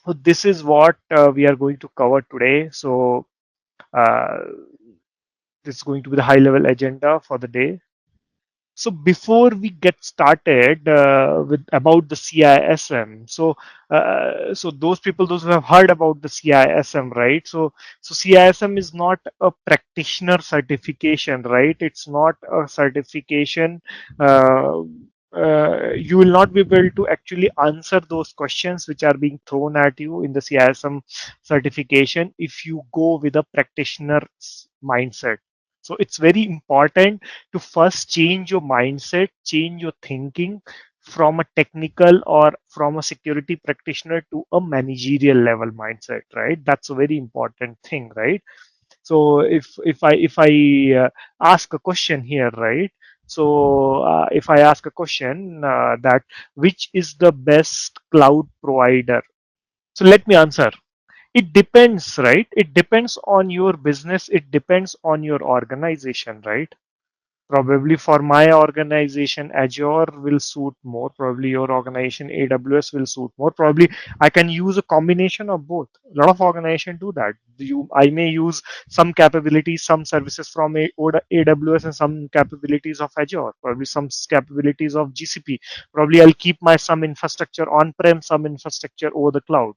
So this is what we are going to cover today. So uh, this is going to be the high level agenda for the day. So before we get started with about the CISM, so those who have heard about the CISM, right? So CISM is not a practitioner certification, right? It's not a certification. Uh, you will not be able to actually answer those questions which are being thrown at you in the CISM certification if you go with a practitioner's mindset. So it's very important to first change your mindset, change your thinking from a technical or from a security practitioner to a managerial level mindset, right? That's a very important thing, right? So if I ask a question here, right? So if I ask a question that which is the best cloud provider? So let me answer. It depends, right? It depends on your business. It depends on your organization, right? Probably for my organization, Azure will suit more. Probably your organization, AWS will suit more. Probably I can use a combination of both. A lot of organizations do that. I may use some capabilities, some services from AWS and some capabilities of Azure. Probably some capabilities of GCP. Probably I'll keep my some infrastructure on-prem, some infrastructure over the cloud.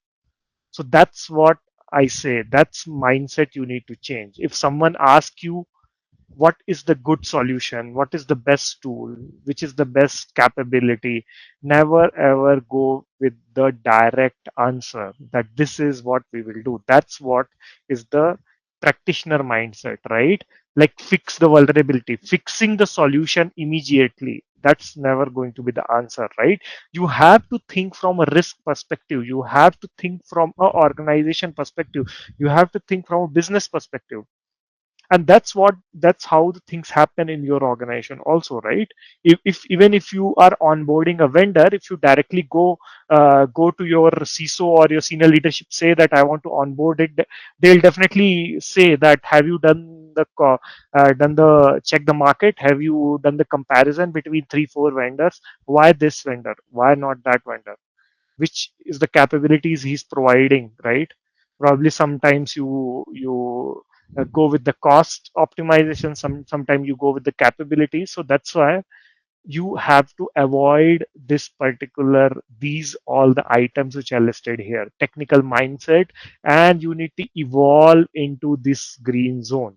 So that's what I say. That's mindset you need to change. If someone asks you what is the good solution, what is the best tool, which is the best capability, never ever go with the direct answer that this is what we will do. That's what is the practitioner mindset, right? Like fix the vulnerability, fixing the solution immediately, that's never going to be the answer, right? You have to think from a risk perspective, you have to think from a organization perspective, you have to think from a business perspective. And that's how the things happen in your organization also, right? If even if you are onboarding a vendor, if you directly go to your CISO or your senior leadership, say that I want to onboard it, they'll definitely say that have you done the check the market, have you done the comparison between 3 4 vendors, why this vendor, why not that vendor, which is the capabilities he's providing, right? Probably sometimes you go with the cost optimization, sometimes you go with the capabilities. So that's why you have to avoid this particular these all the items which are listed here, technical mindset, and you need to evolve into this green zone.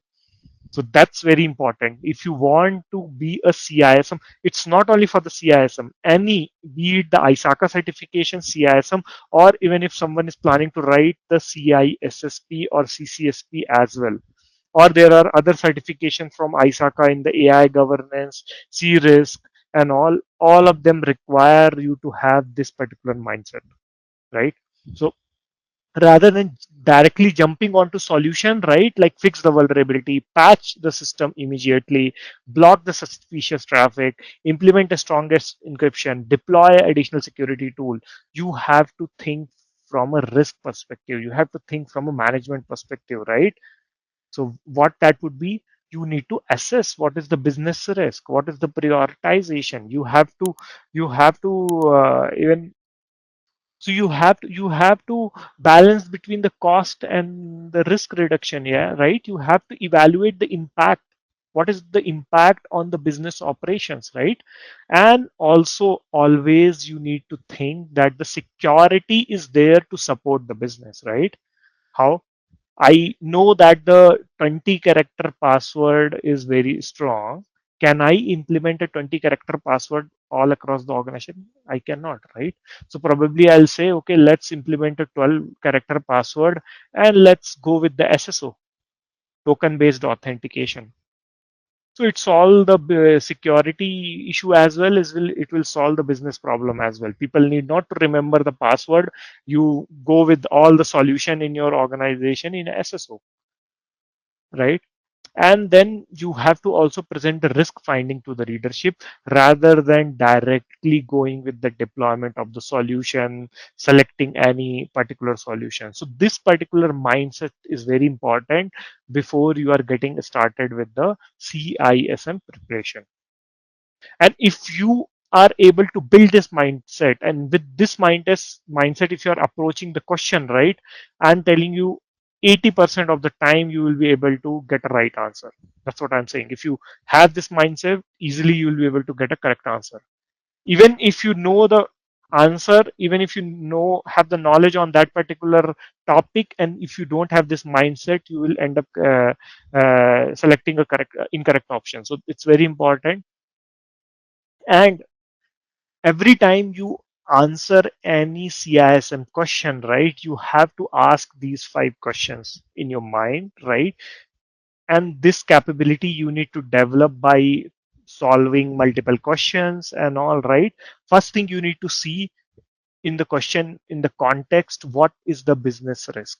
So that's very important. If you want to be a CISM, it's not only for the CISM, any, be it the ISACA certification, CISM, or even if someone is planning to write the CISSP or CCSP as well. Or there are other certifications from ISACA in the AI governance, C risk, and all of them require you to have this particular mindset, right? So rather than directly jumping onto solution, right, like fix the vulnerability, patch the system immediately, block the suspicious traffic, implement a strongest encryption, deploy additional security tool, you have to think from a risk perspective, you have to think from a management perspective, right? So what that would be, you need to assess what is the business risk, what is the prioritization, you have to even so you have to balance between the cost and the risk reduction, yeah, right? You have to evaluate the impact. What is the impact on the business operations, right? And also always you need to think that the security is there to support the business, right? How? I know that the 20 character password is very strong. Can I implement a 20 character password all across the organization? I cannot, right? So probably I'll say, okay, let's implement a 12 character password and let's go with the SSO, token based authentication. So it solve the security issue as well as it will solve the business problem as well. People need not to remember the password. You go with all the solution in your organization in SSO, right? And then you have to also present the risk finding to the leadership rather than directly going with the deployment of the solution, selecting any particular solution. So this particular mindset is very important before you are getting started with the CISM preparation. And if you are able to build this mindset. And with this mindset, if you're approaching the question right, I'm telling you 80% of the time you will be able to get a right answer. That's what I'm saying. If you have this mindset, easily you will be able to get a correct answer. Even if you know the answer, even if you know have the knowledge on that particular topic, and if you don't have this mindset, you will end up selecting a correct incorrect option. So it's very important. And every time you answer any CISM question, right, you have to ask these 5 questions in your mind, right? And this capability you need to develop by solving multiple questions and all, right? First thing you need to see in the question, in the context, what is the business risk?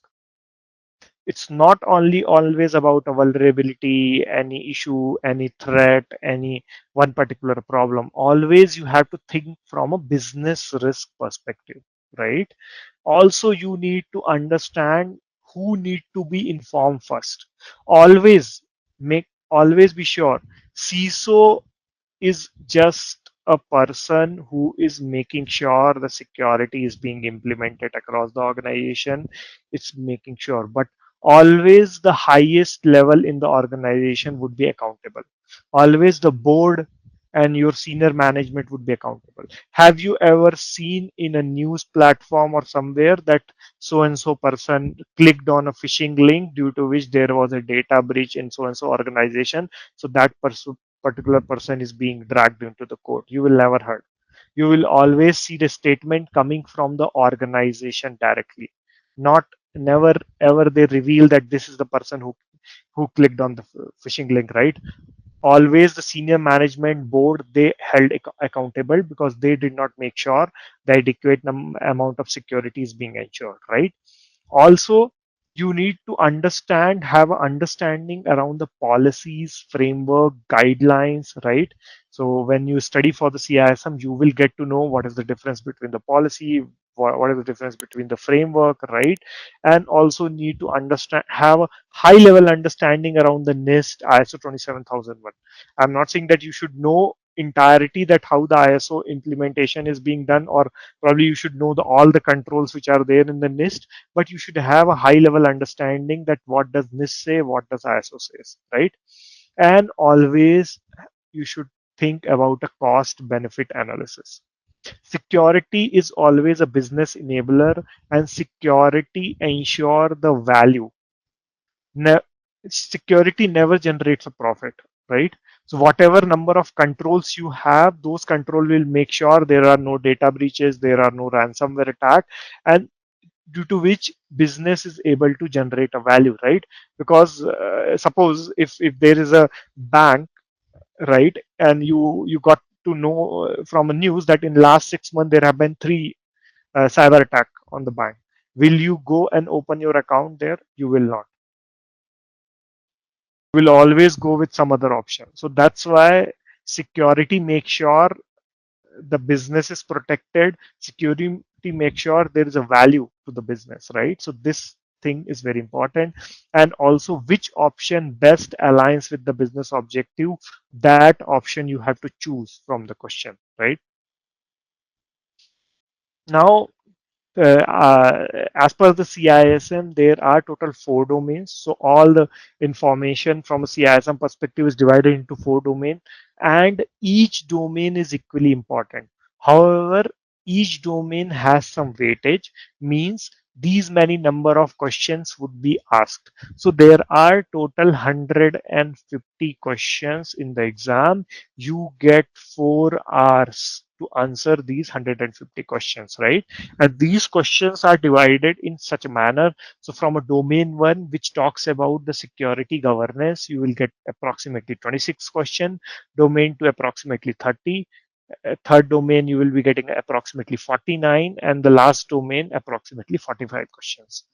It's not only always about a vulnerability, any issue, any threat, any one particular problem. Always you have to think from a business risk perspective, right? Also, you need to understand who need to be informed first. Always always be sure CISO is just a person who is making sure the security is being implemented across the organization. It's making sure, but always the highest level in the organization would be accountable. Always the board and your senior management would be accountable. Have you ever seen in a news platform or somewhere that so and so person clicked on a phishing link due to which there was a data breach in so and so organization? So that particular person is being dragged into the court. You will never heard. You will always see the statement coming from the organization directly. Not never ever they reveal that this is the person who clicked on the phishing link, right? Always the senior management board they held accountable because they did not make sure the adequate amount of security is being ensured, right? Also, you need to have an understanding around the policies, framework, guidelines, right? So when you study for the CISM, you will get to know what is the difference between the policy, what is the difference between the framework, right? And also need to understand, have a high level understanding around the NIST ISO 27001. I'm not saying that you should know entirety that how the ISO implementation is being done, or probably you should know all the controls which are there in the NIST, but you should have a high level understanding that what does NIST say, what does ISO says, right? And always you should think about a cost benefit analysis. Security is always a business enabler, and security ensure the value. Ne- Security never generates a profit, right? So whatever number of controls you have, those control will make sure there are no data breaches, there are no ransomware attack, and due to which business is able to generate a value, right? Because suppose if there is a bank, right, and you got to know from a news that in last 6 months there have been 3 cyber attack on the bank, will you go and open your account there? You will not. You will always go with some other option. So that's why security makes sure the business is protected. Security make sure there is a value to the business, right? So this thing is very important. And also which option best aligns with the business objective, that option you have to choose from the question, right? Now, as per the CISM, there are total 4 domains. So all the information from a CISM perspective is divided into 4 domains, and each domain is equally important. However, each domain has some weightage, means these many number of questions would be asked. So there are total 150 questions in the exam. You get 4 hours to answer these 150 questions, right? And these questions are divided in such a manner. So from a domain one, which talks about the security governance, you will get approximately 26 questions, domain two approximately 30, third domain you will be getting approximately 49, and the last domain approximately 45 questions.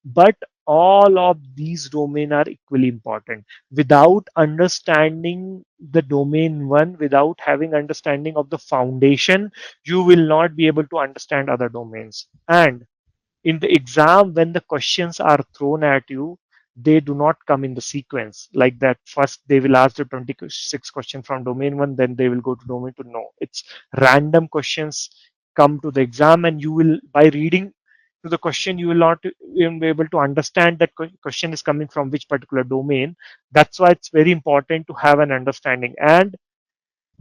But all of these domain are equally important. Without understanding the domain one, without having understanding of the foundation, you will not be able to understand other domains. And in the exam, when the questions are thrown at you, they do not come in the sequence like that. First, they will ask the 26 question from domain one, then they will go to domain two. No, it's random questions come to the exam, and you will, by reading to the question, you will not even be able to understand that question is coming from which particular domain. That's why it's very important to have an understanding. And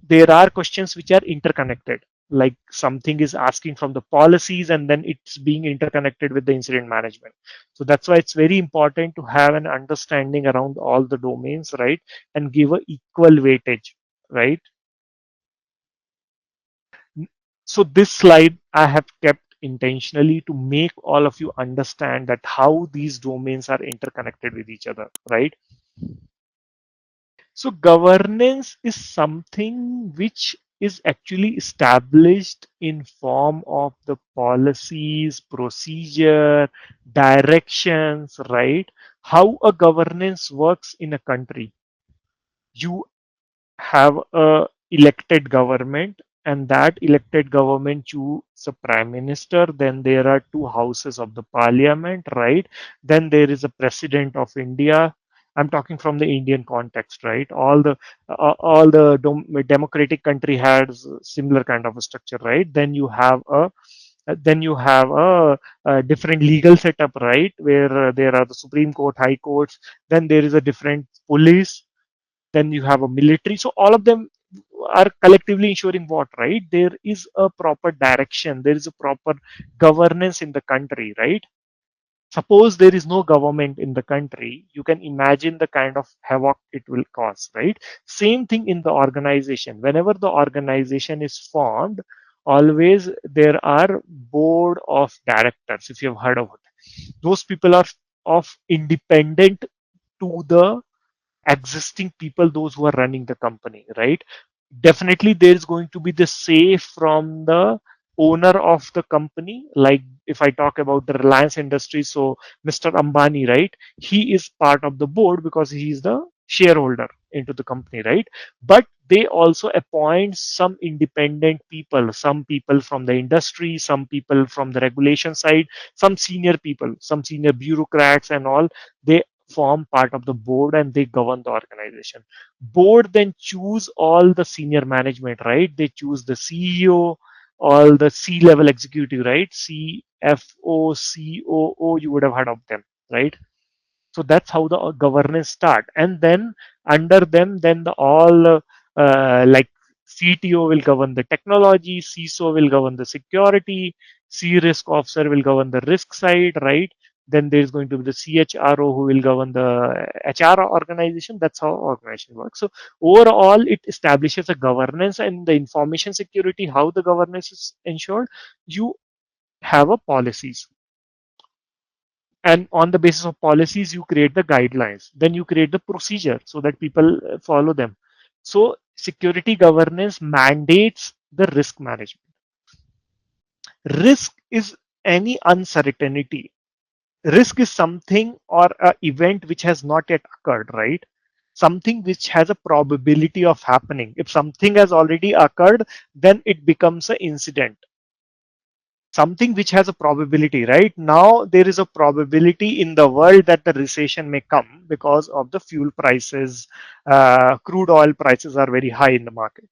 there are questions which are interconnected, like something is asking from the policies and then it's being interconnected with the incident management. So that's why it's very important to have an understanding around all the domains, right, and give a equal weightage, right. So this slide I have kept intentionally to make all of you understand that how these domains are interconnected with each other, right. So governance is something which is actually established in form of the policies, procedure, directions, right? How a governance works in a country. You have a elected government, and that elected government choose a prime minister. Then there are two houses of the parliament, right? Then there is a president of India. I'm talking from the Indian context, right? All the democratic country has similar kind of a structure, right? Then you have a different legal setup, right, where there are the Supreme Court, High Courts. Then there is a different police, then you have a military. So all of them are collectively ensuring what, right, there is a proper direction, there is a proper governance in the country, right. Suppose there is no government in the country, you can imagine the kind of havoc it will cause, right. Same thing in the organization. Whenever the organization is formed, always there are board of directors, if you have heard of it. Those people are of independent to the existing people, those who are running the company, right. Definitely there is going to be the say from the owner of the company. Like if I talk about the Reliance industry, so Mr. Ambani, right, he is part of the board because he is the shareholder into the company, right. But they also appoint some independent people, some people from the industry, some people from the regulation side, some senior people, some senior bureaucrats and all. They form part of the board and they govern the organization. Board then choose all the senior management, right. They choose the CEO, all the C level executive, right. CFO, COO, you would have heard of them, right. So that's how the governance start. And then under them, then the all like CTO will govern the technology, CISO will govern the security, C risk officer will govern the risk side, right. Then there's going to be the CHRO who will govern the HR organization. That's how organization works. So overall, it establishes a governance. And the information security, how the governance is ensured, you have a policies, and on the basis of policies you create the guidelines, then you create the procedure so that people follow them. So security governance mandates the risk management. Risk is any uncertainty. Risk is something or a event which has not yet occurred, right. Something which has a probability of happening. If something has already occurred, then it becomes an incident. Something which has a probability. Right now there is a probability in the world that the recession may come because of the fuel prices. Crude oil prices are very high in the market,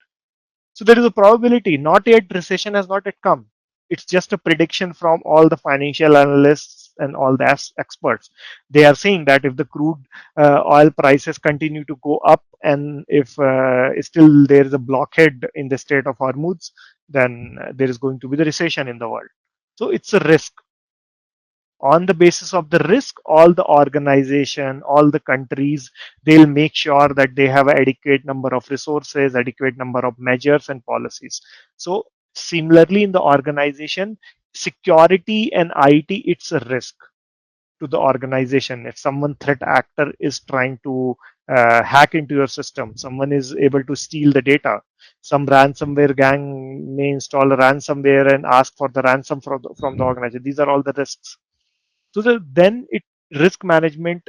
so there is a probability. Not yet, recession has not yet come. It's just a prediction from all the financial analysts and all the experts. They are saying that if the crude oil prices continue to go up, and if still there is a blockade in the state of Hormuz, then there is going to be the recession in the world. So it's a risk. On the basis of the risk, all the organization, all the countries, they'll make sure that they have an adequate number of resources, adequate number of measures and policies. So similarly in the organization, security and IT, it's a risk to the organization. If someone threat actor is trying to hack into your system, someone is able to steal the data, some ransomware gang may install a ransomware and ask for the ransom from the organization. These are all the risks. So then it risk management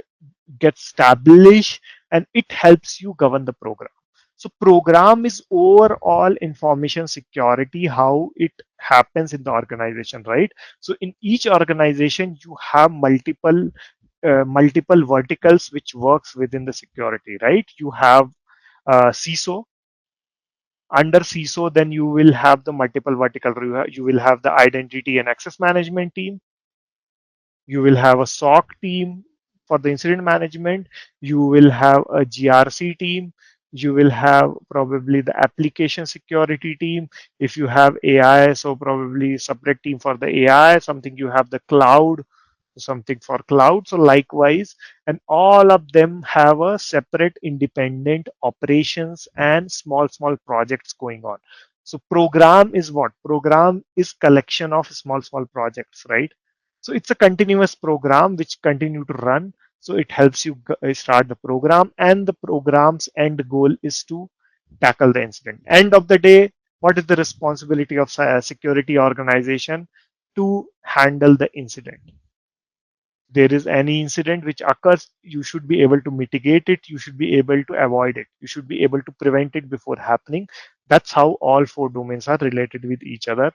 gets established, and it helps you govern the program. So program is overall information security, how it happens in the organization, right? So in each organization, you have multiple multiple verticals which works within the security, right? You have CISO. Under CISO, then you will have the multiple vertical. You will have the identity and access management team. You will have a SOC team for the incident management. You will have a GRC team. You will have probably the application security team. If you have AI, so probably separate team for the AI. Something you have the cloud, something for cloud. So likewise, and all of them have a separate independent operations and small projects going on. So program is what? Program is collection of small projects, right? So it's a continuous program which continue to run. So it helps you start the program, and the program's end goal is to tackle the incident. End of the day, what is the responsibility of security organization? To handle the incident. There is any incident which occurs, you should be able to mitigate it, you should be able to avoid it, you should be able to prevent it before happening. That's how all four domains are related with each other.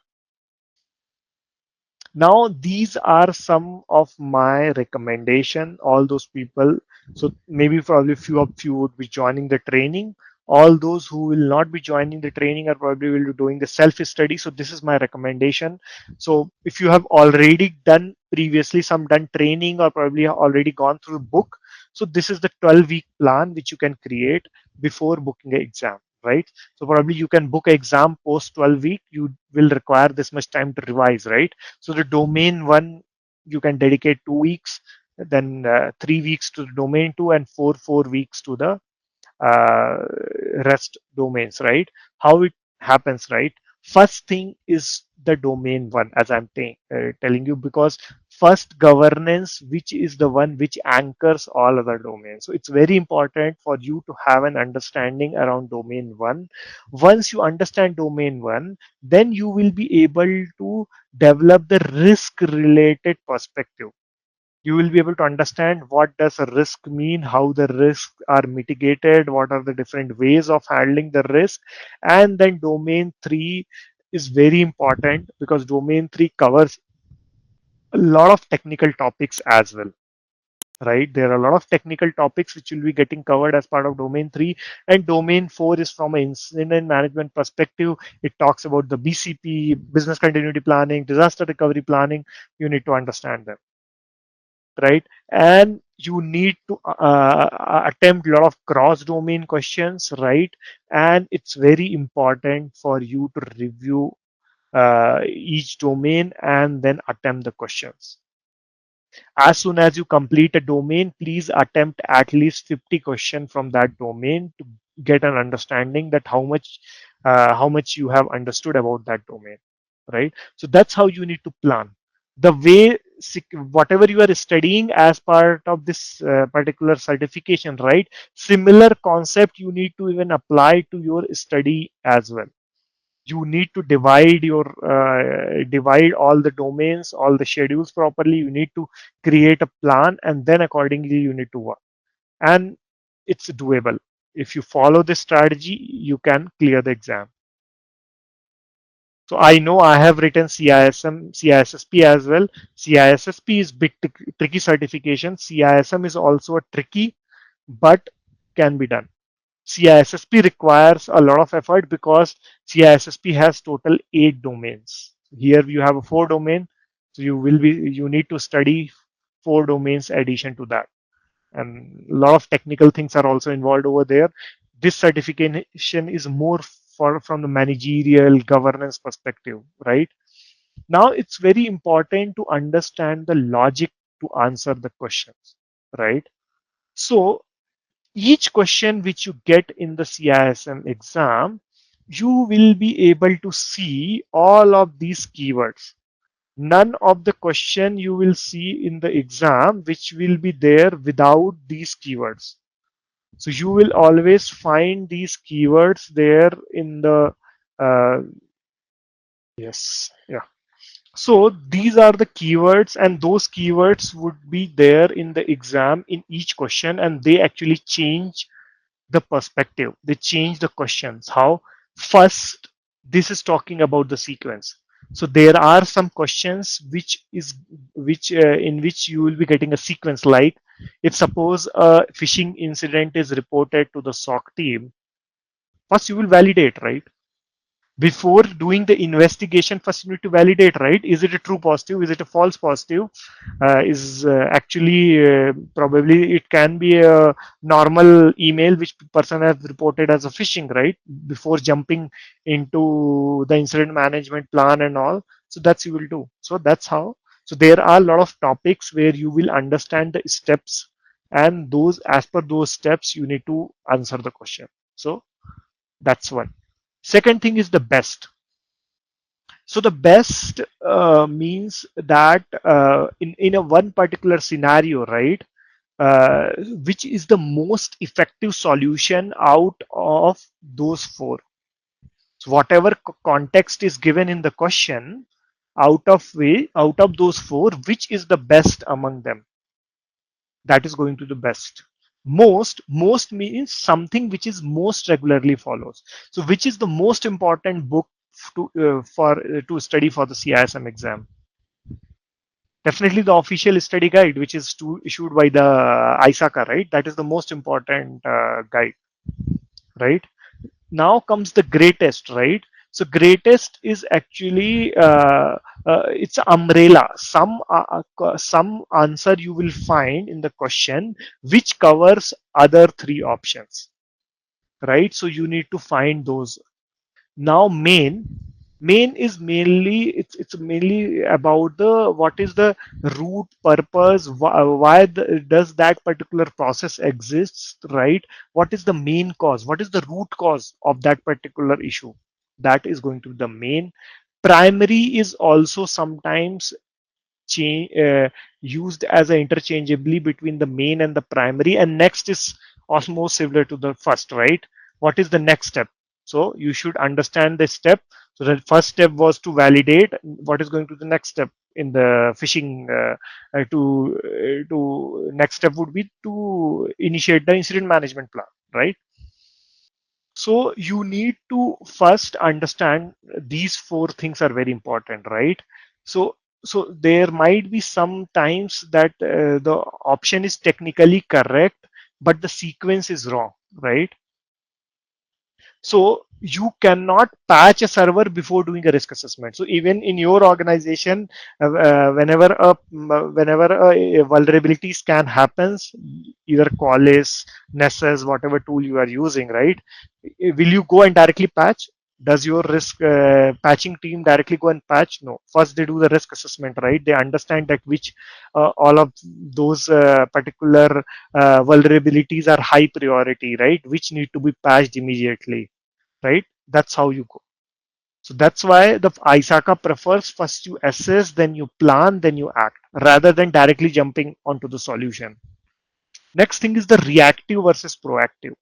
Now these are some of my recommendation, all those people. So maybe probably few of you would be joining the training. All those who will not be joining the training are probably will be doing the self study. So this is my recommendation. So if you have already done previously some done training or probably already gone through the book, so this is the 12-week plan which you can create before booking an exam, right? So probably you can book an exam post 12 week, you will require this much time to revise, right? So the domain one, you can dedicate 2 weeks, then 3 weeks to the domain two, and four weeks to the uh, rest domains, right? How it happens, right? First thing is the domain one, as I'm telling you, because first governance, which is the one which anchors all other domains. So it's very important for you to have an understanding around domain one. Once you understand domain one, then you will be able to develop the risk related perspective. You will be able to understand what does a risk mean, how the risks are mitigated, what are the different ways of handling the risk. And then domain 3 is very important because domain 3 covers a lot of technical topics as well, right? There are a lot of technical topics which will be getting covered as part of domain 3. And domain 4 is from an incident management perspective. It talks about the BCP, business continuity planning, disaster recovery planning. You need to understand them, right? And you need to attempt a lot of cross domain questions, right? And it's very important for you to review each domain and then attempt the questions. As soon as you complete a domain, please attempt at least 50 questions from that domain to get an understanding that how much you have understood about that domain, right? So that's how you need to plan. The way whatever you are studying as part of this particular certification, right? Similar concept you need to even apply to your study as well. You need to divide all the domains, all the schedules properly. You need to create a plan, and then accordingly you need to work, and it's doable. If you follow this strategy, you can clear the exam. So I know I have written CISM, CISSP as well. CISSP is bit tricky certification. CISM is also a tricky, but can be done. CISSP requires a lot of effort because CISSP has total 8 domains. Here you have a 4 domain, so you need to study 4 domains addition to that, and a lot of technical things are also involved over there. This certification is more for from the managerial governance perspective, right? Now it's very important to understand the logic to answer the questions, right? So each question which you get in the CISM exam, you will be able to see all of these keywords. None of the question you will see in the exam which will be there without these keywords. So you will always find these keywords there in the yes, yeah. So these are the keywords, and those keywords would be there in the exam in each question, and they actually change the perspective. They change the questions. How? First, this is talking about the sequence. So there are some questions in which you will be getting a sequence, like if suppose a phishing incident is reported to the SOC team, first you will validate, right? Before doing the investigation, first you need to validate, right? Is it a true positive, is it a false positive, is actually probably it can be a normal email which person has reported as a phishing, right? Before jumping into the incident management plan and all. So that's you will do. So that's how. So there are a lot of topics where you will understand the steps, and those, as per those steps, you need to answer the question. So that's one. Second thing is the best. So the best means that in a one particular scenario, right? Uh, which is the most effective solution out of those four? So whatever context is given in the question, out of those four, which is the best among them? That is going to the best. Most means something which is most regularly follows. So which is the most important book to study for the CISM exam? Definitely the official study guide, which is issued by the ISACA, right? That is the most important guide, right? Now comes the greatest, right? So greatest is actually it's umbrella. Some answer you will find in the question which covers other three options, right? So you need to find those. Now main is mainly, it's mainly about the what is the root purpose, why does that particular process exists, right? What is the main cause, what is the root cause of that particular issue? That is going to be the main. Primary is also sometimes change, used as a interchangeably between the main and the primary, and next is almost similar to the first, right? What is the next step? So you should understand the step. So the first step was to validate. What is going to the next step in the phishing? To next step would be to initiate the incident management plan, right? So you need to first understand these four things are very important, right? So so there might be some times that the option is technically correct, but the sequence is wrong, right? So you cannot patch a server before doing a risk assessment. So even in your organization, whenever a vulnerability scan happens, either Qualys, Nessus, whatever tool you are using, right? Will you go and directly patch? Does your risk patching team directly go and patch? No. First, they do the risk assessment, right? They understand that which all of those particular vulnerabilities are high priority, right? Which need to be patched immediately, right? That's how you go. So that's why the ISACA prefers first you assess, then you plan, then you act, rather than directly jumping onto the solution. Next thing is the reactive versus proactive.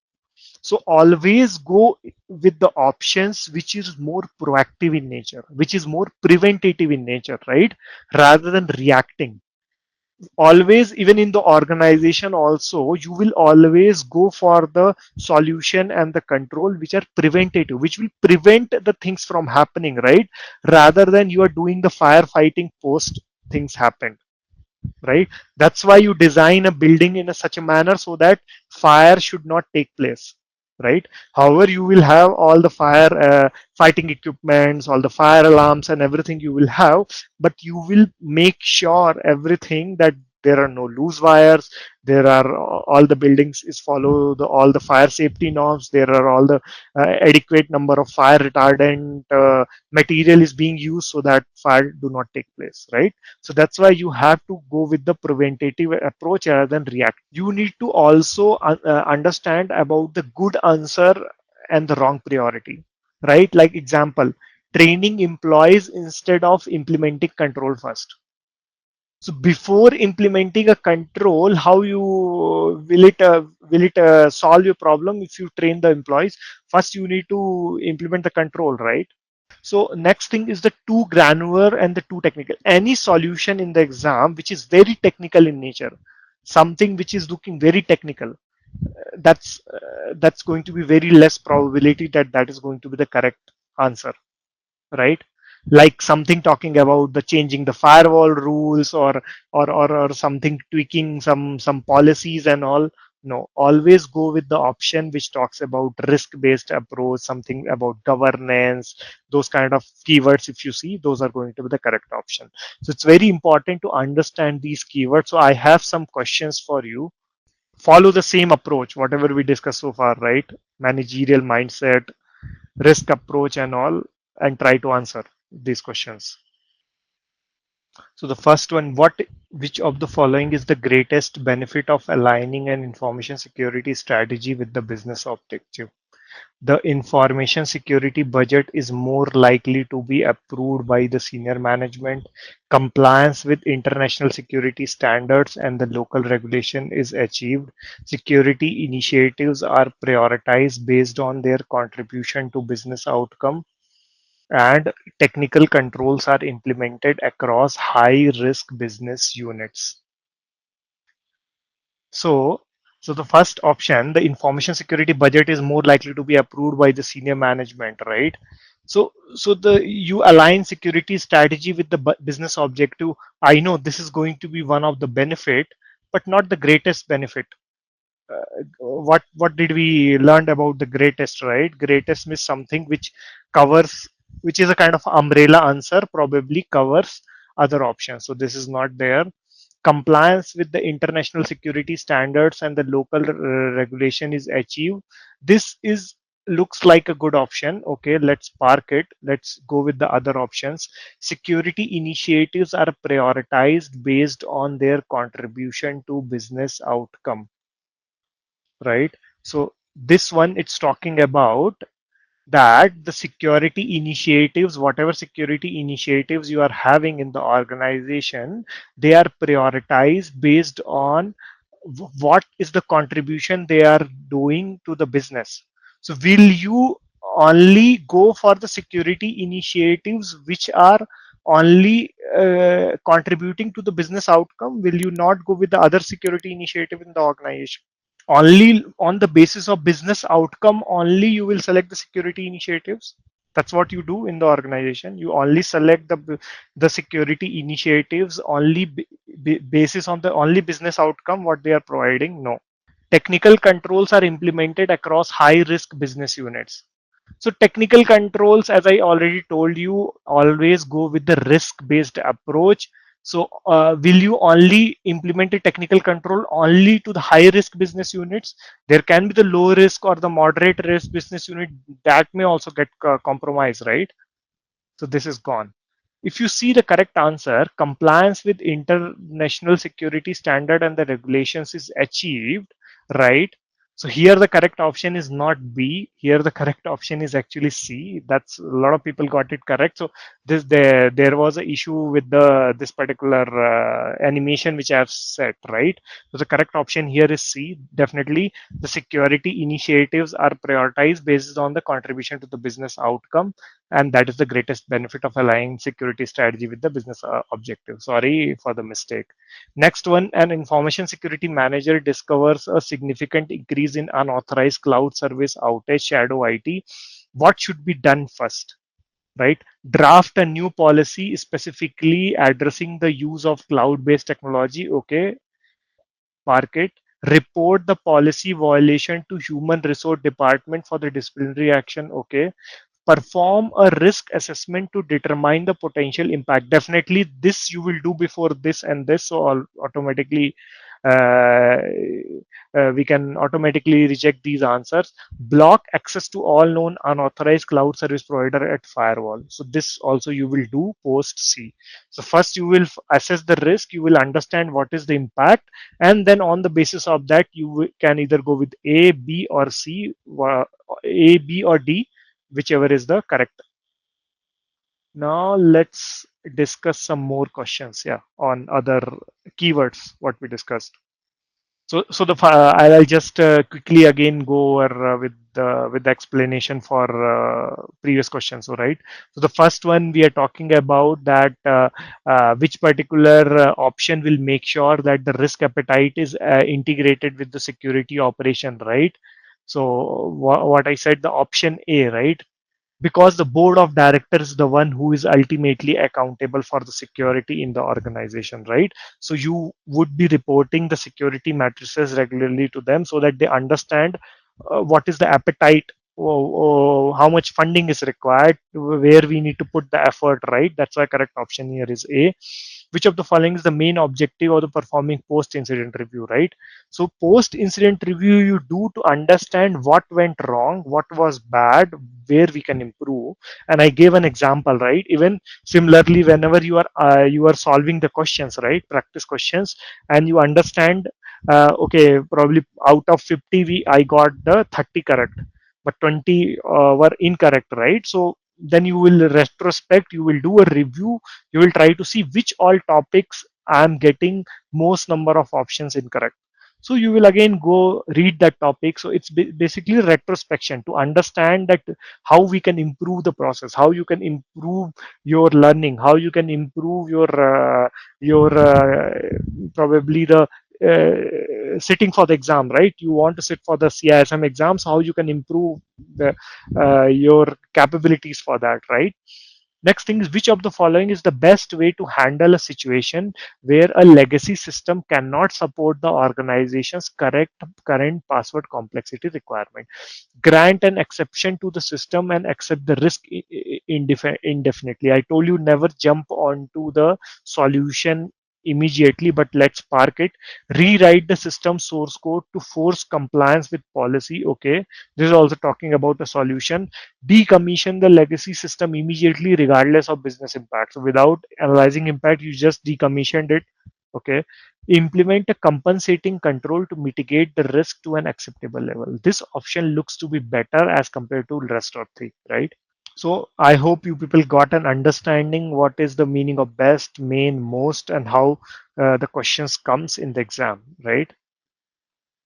So always go with the options which is more proactive in nature, which is more preventative in nature, right? Rather than reacting. Always, even in the organization also, you will always go for the solution and the control which are preventative, which will prevent the things from happening, right? Rather than you are doing the firefighting post things happen, right? That's why you design a building in such a manner so that fire should not take place, right? However, you will have all the fire fighting equipments, all the fire alarms and everything you will have, but you will make sure everything that there are no loose wires, there are all the buildings is follow all the fire safety norms, there are all the adequate number of fire retardant material is being used so that fire do not take place, right? So that's why you have to go with the preventative approach rather than react. You need to also understand about the good answer and the wrong priority, right? Like example, training employees instead of implementing control first. So before implementing a control, how you will it solve your problem? If you train the employees, first you need to implement the control, right? So next thing is the too granular and the too technical. Any solution in the exam which is very technical in nature, something which is looking very technical, that's going to be very less probability that that is going to be the correct answer, right? like something talking about the changing the firewall rules, or something tweaking some policies and all. No, always go with the option which talks about risk based approach, something about governance. Those kind of keywords, if you see, those are going to be the correct option. So it's very important to understand these keywords. So I have some questions for you. Follow the same approach whatever we discussed so far, right? Managerial mindset, risk approach and all, and try to answer these questions. So the first one, which of the following is the greatest benefit of aligning an information security strategy with the business objective? The information security budget is more likely to be approved by the senior management. Compliance with international security standards and the local regulation is achieved. Security initiatives are prioritized based on their contribution to business outcome, and technical controls are implemented across high risk business units. So, so the first option, the information security budget is more likely to be approved by the senior management, right? So the you align security strategy with the business objective. I know this is going to be one of the benefit, but not the greatest benefit. What did we learn about the greatest, right? Greatest means something which covers, which is a kind of umbrella answer, probably covers other options. So this is not there. Compliance with the international security standards and the local regulation is achieved. This is looks like a good option. Okay, let's park it. Let's go with the other options. Security initiatives are prioritized based on their contribution to business outcome, right? So this one, it's talking about that the security initiatives, whatever security initiatives you are having in the organization, they are prioritized based on what is the contribution they are doing to the business. So will you only go for the security initiatives which are only contributing to the business outcome? Will you not go with the other security initiative in the organization? Only on the basis of business outcome only you will select the security initiatives? That's what you do in the organization. You only select the security initiatives only basis on the only business outcome what they are providing? No. Technical controls are implemented across high risk business units. So technical controls, as I already told you, always go with the risk-based approach. So will you only implement a technical control only to the high-risk business units? There can be the low risk or the moderate risk business unit that may also get compromised, right? So this is gone. If you see the correct answer, compliance with international security standard and the regulations is achieved, right? So here the correct option is not B. Here the correct option is actually C. That's a lot of people got it correct. So there was an issue with the this particular animation which I have set, right? So the correct option here is C. Definitely the security initiatives are prioritized based on the contribution to the business outcome, and that is the greatest benefit of aligning security strategy with the business objective. Sorry for the mistake. Next one, an information security manager discovers a significant increase in unauthorized cloud service outage, shadow IT. What should be done first? Right? Draft a new policy specifically addressing the use of cloud-based technology. Okay, park it. Report the policy violation to human resource department for the disciplinary action. Okay, perform a risk assessment to determine the potential impact. Definitely this you will do before this and this, so automatically uh, we can automatically reject these answers. Block access to all known unauthorized cloud service provider at firewall. So this also you will do post C. So first you will assess the risk, you will understand what is the impact, and then on the basis of that you can either go with A, B or C, A, B or D, whichever is the correct. Now let's discuss some more questions, yeah, on other keywords what we discussed. So I'll just quickly again go over with the explanation for previous questions. All right. So the first one we are talking about that which particular option will make sure that the risk appetite is integrated with the security operation, right? So what I said, the option A, right? because the board of directors is the one who is ultimately accountable for the security in the organization, right? So you would be reporting the security matrices regularly to them so that they understand what is the appetite, how much funding is required, where we need to put the effort, right? That's why correct option here is A. Which of the following is the main objective of the performing post incident review, right? So post incident review you do to understand what went wrong, what was bad, where we can improve. And I gave an example, right? Even similarly, whenever you are solving the questions, right, practice questions, and you understand, okay, probably out of 50 I got the 30 correct, but 20 were incorrect, right? So then you will retrospect, you will do a review, you will try to see which all topics I am getting most number of options incorrect. So you will again go read that topic. So it's basically retrospection to understand that how we can improve the process, how you can improve your learning, how you can improve your probably the sitting for the exam, right? You want to sit for the CISM exams, how you can improve your capabilities for that, right? Next thing is, which of the following is the best way to handle a situation where a legacy system cannot support the organization's correct current password complexity requirement? Grant an exception to the system and accept the risk indefinitely. I told you never jump onto the solution immediately, but let's park it. Rewrite the system source code to force compliance with policy. Okay, this is also talking about a solution. Decommission the legacy system immediately regardless of business impact. So without analyzing impact, you just decommissioned it. Okay. Implement a compensating control to mitigate the risk to an acceptable level. This option looks to be better as compared to rest of three, right? So I hope you people got an understanding what is the meaning of best, main, most, and how the questions comes in the exam, right?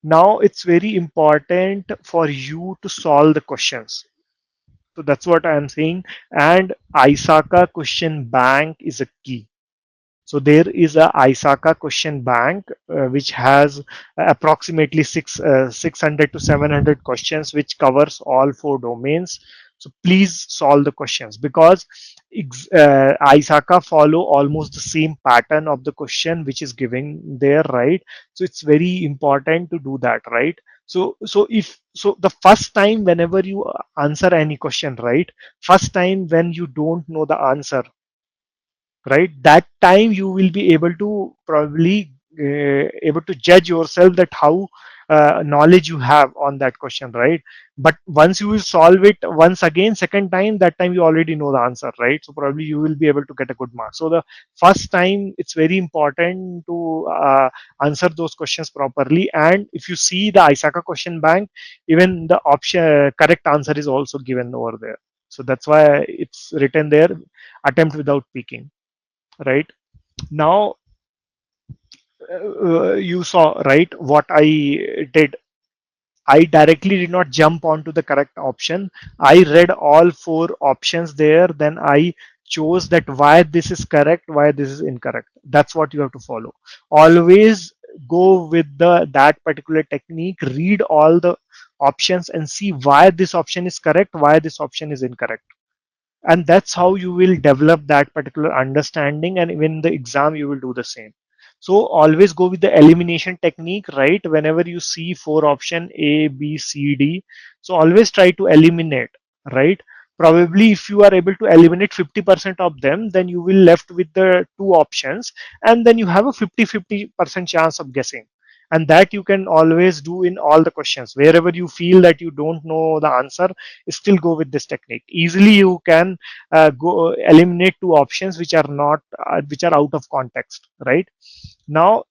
Now it's very important for you to solve the questions. So that's what I am saying. And ISACA question bank is a key. So there is a ISACA question bank which has approximately 600 to 700 questions, which covers all four domains. So please solve the questions because ISACA follow almost the same pattern of the question which is given there, right? So it's very important to do that, right? So the first time whenever you answer any question, right? First time when you don't know the answer, right, that time you will be able to probably able to judge yourself that how knowledge you have on that question, right? But once you will solve it once again second time, that time you already know the answer, right? So probably you will be able to get a good mark. So the first time it's very important to answer those questions properly. And if you see the ISACA question bank, even the option correct answer is also given over there. So that's why it's written there, attempt without peeking, right? Now you saw, right, what I did. I directly did not jump onto the correct option. I read all four options there, then I chose that why this is correct, why this is incorrect. That's what you have to follow. Always go with the that particular technique, read all the options and see why this option is correct, why this option is incorrect, and that's how you will develop that particular understanding, and in the exam you will do the same. So always go with the elimination technique, right? Whenever you see four option A, B, C, D, so always try to eliminate, right? Probably if you are able to eliminate 50% of them, then you will left with the two options, and then you have a 50% chance of guessing. And that you can always do in all the questions. Wherever you feel that you don't know the answer, still go with this technique. Easily you can go eliminate two options which are not which are out of context, right? Now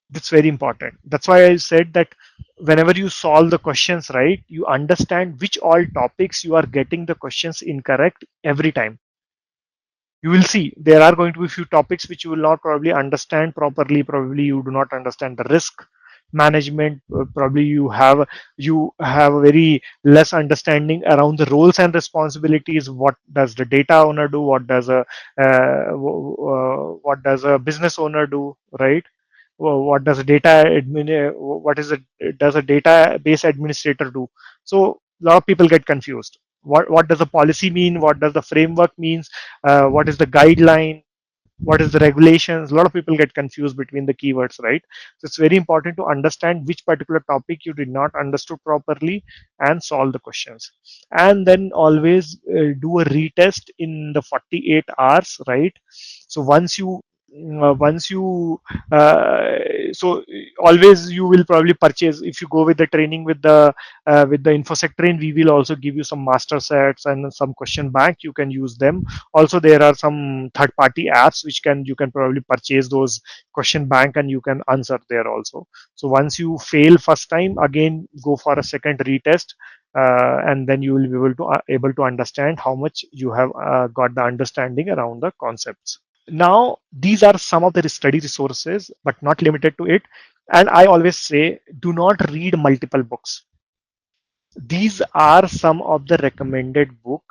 that's very important. That's why I said that whenever you solve the questions, right, you understand which all topics you are getting the questions incorrect every time. You will see there are going to be few topics which you will not probably understand properly. Probably you do not understand the risk management. Probably you have a very less understanding around the roles and responsibilities. What does the data owner do? What does a what does a business owner do, right? What does a data admin what is it does a database administrator do? So a lot of people get confused. What does the policy mean? What does the framework means? What is the guideline? What is the regulations? A lot of people get confused between the keywords, right? So it's very important to understand which particular topic you did not understood properly and solve the questions. And then always do a retest in the 48 hours, right? So once you uh, so always you will probably purchase, if you go with the training with the InfosecTrain, we will also give you some master sets and some question bank. You can use them. Also, there are some third party apps which can you can probably purchase those question bank and you can answer there also. So once you fail first time, again go for a second retest, and then you will be able to understand how much you have got the understanding around the concepts. Now these are some of the study resources but not limited to it. And I always say, do not read multiple books. These are some of the recommended book.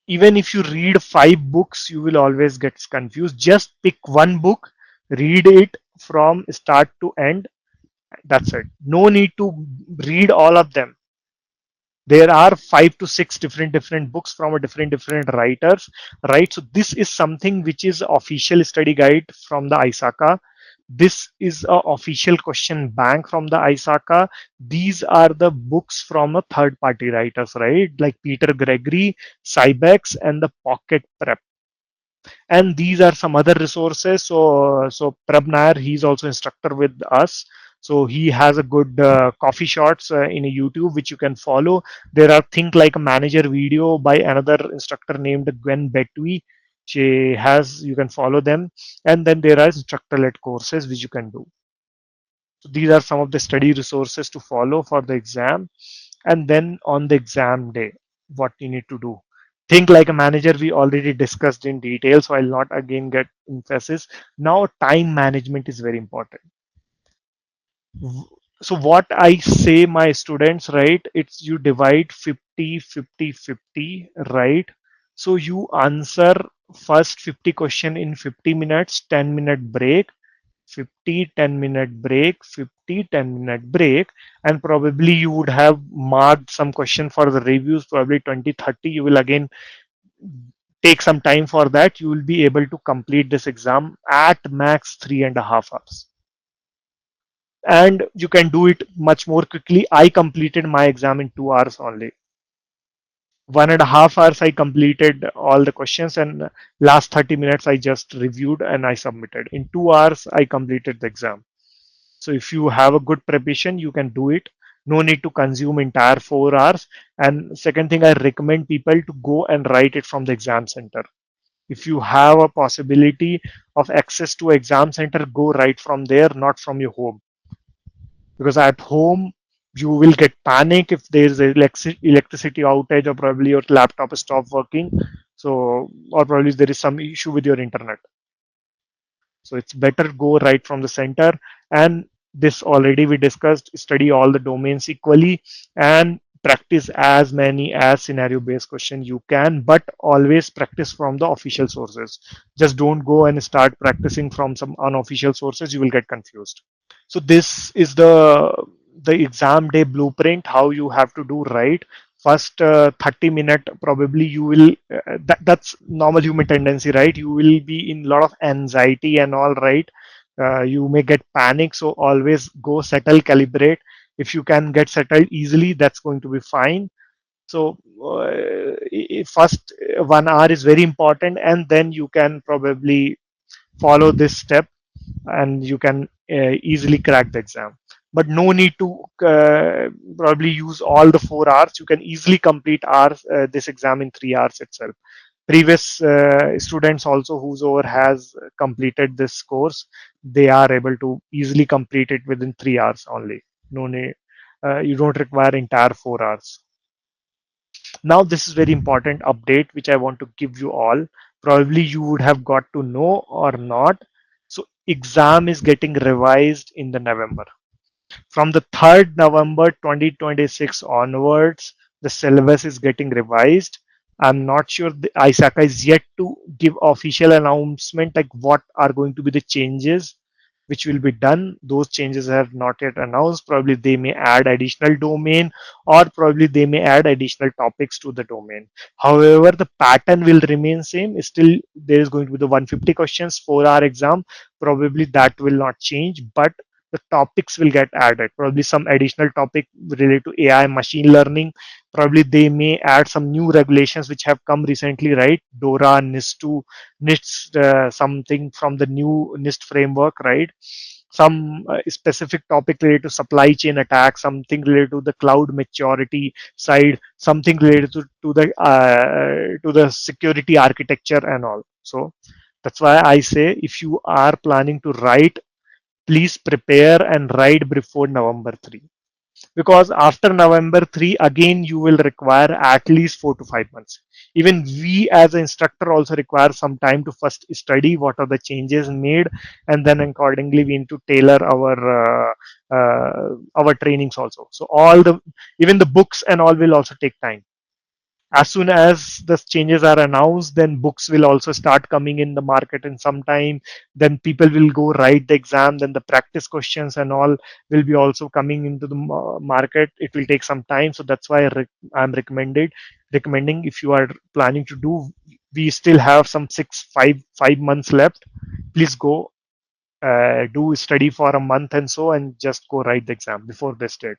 Even if you read 5 books, you will always get confused. Just pick one book, read it from start to end. That's it. No need to read all of them. There are 5 to 6 different books from a different writers, right? So this is something which is official study guide from the ISACA. This is a official question bank from the ISACA. These are the books from a third party writers, right? Like Peter Gregory, Cybex, and the Pocket Prep. And these are some other resources. So Prab Nair, he's also instructor with us. So he has a good coffee shots in a YouTube which you can follow. There are Think Like a Manager video by another instructor named Gwen Betui. She has, you can follow them. And then there are instructor led courses which you can do. So these are some of the study resources to follow for the exam. And then on the exam day, what you need to do. Think like a manager, we already discussed in detail, so I'll not again get emphasis. Now, time management is very important. So what I say my students, right, it's you divide 50, 50, 50, right? So you answer first 50 question in 50 minutes, 10-minute break, 50, 10-minute break, 50, 10-minute break, and probably you would have marked some question for the reviews, probably 20, 30. You will again take some time for that. You will be able to complete this exam at max 3.5 hours. And you can do it much more quickly. I completed my exam in 2 hours only. 1.5 hours I completed all the questions, and last 30 minutes I just reviewed and I submitted. In 2 hours I completed the exam. So if you have a good preparation, you can do it. No need to consume entire 4 hours. And second thing, I recommend people to go and write it from the exam center. If you have a possibility of access to exam center, go right from there, not from your home. Because at home you will get panic if there is a electricity outage, or probably your laptop stop working. So, or probably there is some issue with your internet. So it's better go right from the center. And this already we discussed, study all the domains equally and practice as many as scenario based question you can, but always practice from the official sources. Just don't go and start practicing from some unofficial sources. You will get confused. So this is the exam day blueprint, how you have to do, right? First 30 minute, probably you will that's normal human tendency, right? You will be in a lot of anxiety and all, right? You may get panic, so always go settle, calibrate. If you can get settled easily, that's going to be fine. So first 1 hour is very important, and then you can probably follow this step and you can easily crack the exam. But no need to probably use all the 4 hours. You can easily complete hours this exam in 3 hours itself. Previous students also whosoever has completed this course, they are able to easily complete it within 3 hours only. No need, you don't require entire 4 hours. Now this is very important update which I want to give you all. Probably you would have got to know or not. So exam is getting revised in the November. From the 3rd November 2026 onwards, the syllabus is getting revised. I'm not sure the ISACA is yet to give official announcement like what are going to be the changes. which will be done. Those changes have not yet announced. Probably they may add additional domain, or probably they may add additional topics to the domain. However, the pattern will remain same. Still, there is going to be the 150 questions, 4-hour exam. Probably that will not change, but the topics will get added. Probably some additional topic related to AI, machine learning. Probably they may add some new regulations which have come recently, right? DORA, NIS2, NIST, something from the new NIST framework, right? Some specific topic related to supply chain attack, something related to the cloud maturity side, something related to the security architecture and all. So that's why I say, if you are planning to write, please prepare and write before November 3, because after November 3 again you will require at least 4 to 5 months. Even we as an instructor also require some time to first study what are the changes made, and then accordingly we need to tailor our trainings also. So all the, even the books and all will also take time. As soon as the changes are announced, then books will also start coming in the market in some time. Then people will go write the exam, then the practice questions and all will be also coming into the market. It will take some time, so that's why I'm recommending, if you are planning to do, we still have some 5 months left. Please go do study for a month and so, and just go write the exam before this date.